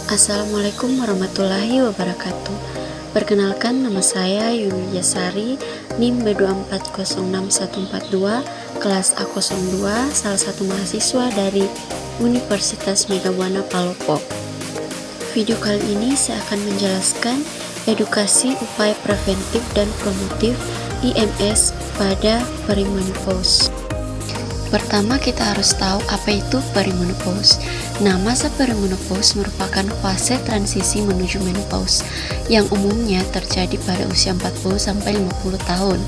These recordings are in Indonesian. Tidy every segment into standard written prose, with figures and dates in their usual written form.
Assalamualaikum warahmatullahi wabarakatuh. Perkenalkan, nama saya Yuni Yasari, NIM B2406142, kelas A02, salah satu mahasiswa dari Universitas Megabuana Palopo. Video kali ini saya akan menjelaskan edukasi upaya preventif dan promotif IMS pada perimenopause. Pertama, kita harus tahu apa itu perimenopause. Nah, masa perimenopause merupakan fase transisi menuju menopause yang umumnya terjadi pada usia 40-50 tahun.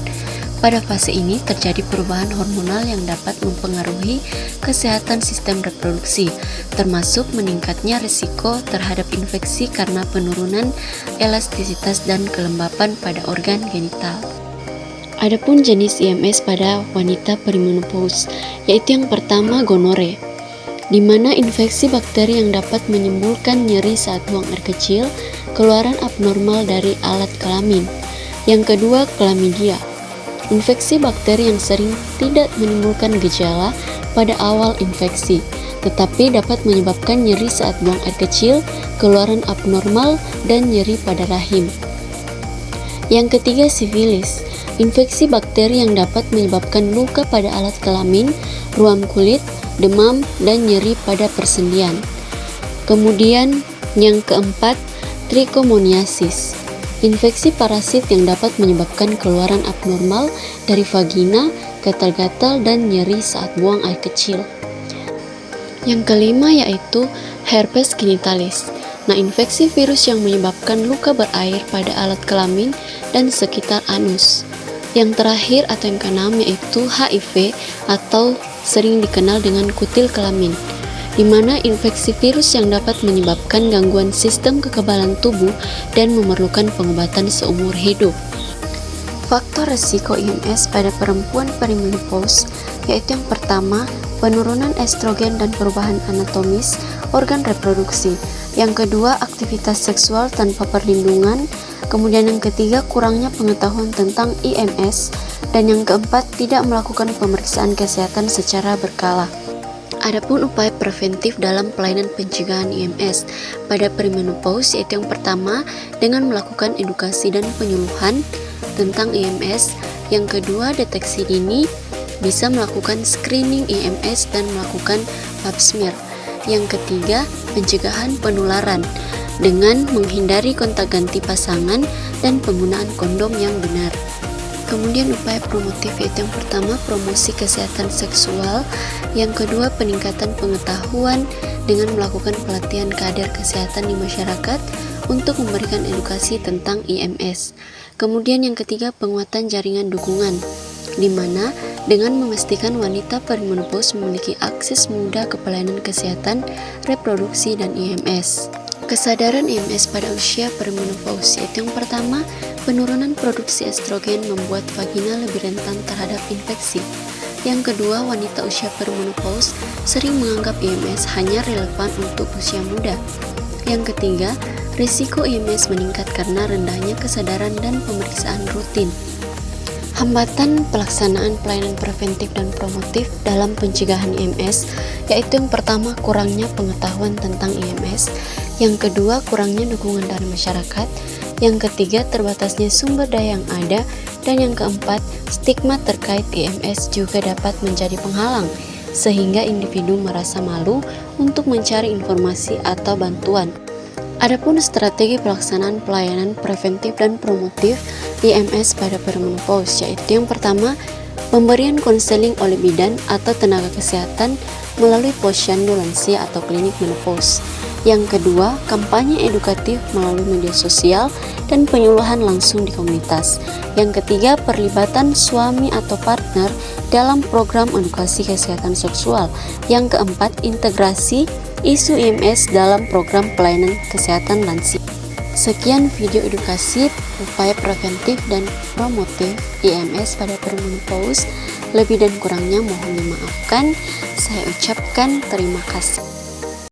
Pada fase ini terjadi perubahan hormonal yang dapat mempengaruhi kesehatan sistem reproduksi, termasuk meningkatnya risiko terhadap infeksi karena penurunan elastisitas dan kelembapan pada organ genital. Adapun jenis IMS pada wanita perimenopause, yaitu yang pertama gonore, di mana infeksi bakteri yang dapat menimbulkan nyeri saat buang air kecil, keluaran abnormal dari alat kelamin. Yang kedua, chlamydia, infeksi bakteri yang sering tidak menimbulkan gejala pada awal infeksi, tetapi dapat menyebabkan nyeri saat buang air kecil, keluaran abnormal, dan nyeri pada rahim. Yang ketiga, sifilis, infeksi bakteri yang dapat menyebabkan luka pada alat kelamin, ruam kulit, demam, dan nyeri pada persendian. Kemudian yang keempat, trichomoniasis, infeksi parasit yang dapat menyebabkan keluaran abnormal dari vagina, gatal-gatal, dan nyeri saat buang air kecil. Yang kelima yaitu herpes genitalis. Nah, infeksi virus yang menyebabkan luka berair pada alat kelamin dan sekitar anus. Yang terakhir atau yang keenam yaitu HIV atau sering dikenal dengan kutil kelamin, di mana infeksi virus yang dapat menyebabkan gangguan sistem kekebalan tubuh dan memerlukan pengobatan seumur hidup. Faktor resiko IMS pada perempuan perimenopause yaitu yang pertama, penurunan estrogen dan perubahan anatomis organ reproduksi. Yang kedua, aktivitas seksual tanpa perlindungan. Kemudian yang ketiga, kurangnya pengetahuan tentang IMS. Dan yang keempat, tidak melakukan pemeriksaan kesehatan secara berkala. Adapun upaya preventif dalam pelayanan pencegahan IMS pada perimenopause yaitu yang pertama, dengan melakukan edukasi dan penyuluhan tentang IMS. Yang kedua, deteksi dini, bisa melakukan screening IMS dan melakukan pap smear. Yang ketiga, pencegahan penularan dengan menghindari kontak ganti pasangan dan penggunaan kondom yang benar. Kemudian upaya promotif yaitu yang pertama, promosi kesehatan seksual. Yang kedua, peningkatan pengetahuan dengan melakukan pelatihan kader kesehatan di masyarakat untuk memberikan edukasi tentang IMS. Kemudian yang ketiga, penguatan jaringan dukungan, di mana dengan memastikan wanita perimenopause memiliki akses mudah ke pelayanan kesehatan reproduksi dan IMS. Kesadaran IMS pada usia perimenopause yaitu yang pertama, penurunan produksi estrogen membuat vagina lebih rentan terhadap infeksi. Yang kedua, wanita usia perimenopause sering menganggap IMS hanya relevan untuk usia muda. Yang ketiga, risiko IMS meningkat karena rendahnya kesadaran dan pemeriksaan rutin. Hambatan pelaksanaan pelayanan preventif dan promotif dalam pencegahan IMS yaitu yang pertama, kurangnya pengetahuan tentang IMS. Yang kedua, kurangnya dukungan dari masyarakat. Yang ketiga, terbatasnya sumber daya yang ada. Dan yang keempat, stigma terkait IMS juga dapat menjadi penghalang sehingga individu merasa malu untuk mencari informasi atau bantuan. Adapun strategi pelaksanaan pelayanan preventif dan promotif IMS pada perimenopause yaitu yang pertama, pemberian konseling oleh bidan atau tenaga kesehatan melalui posyandu lansia atau klinik menopause. Yang kedua, kampanye edukatif melalui media sosial dan penyuluhan langsung di komunitas. Yang ketiga, perlibatan suami atau partner dalam program edukasi kesehatan seksual. Yang keempat, integrasi isu IMS dalam program pelayanan kesehatan lansia. Sekian video edukasi upaya preventif dan promotif IMS pada perimenopause. Lebih dan kurangnya mohon dimaafkan. Saya ucapkan terima kasih.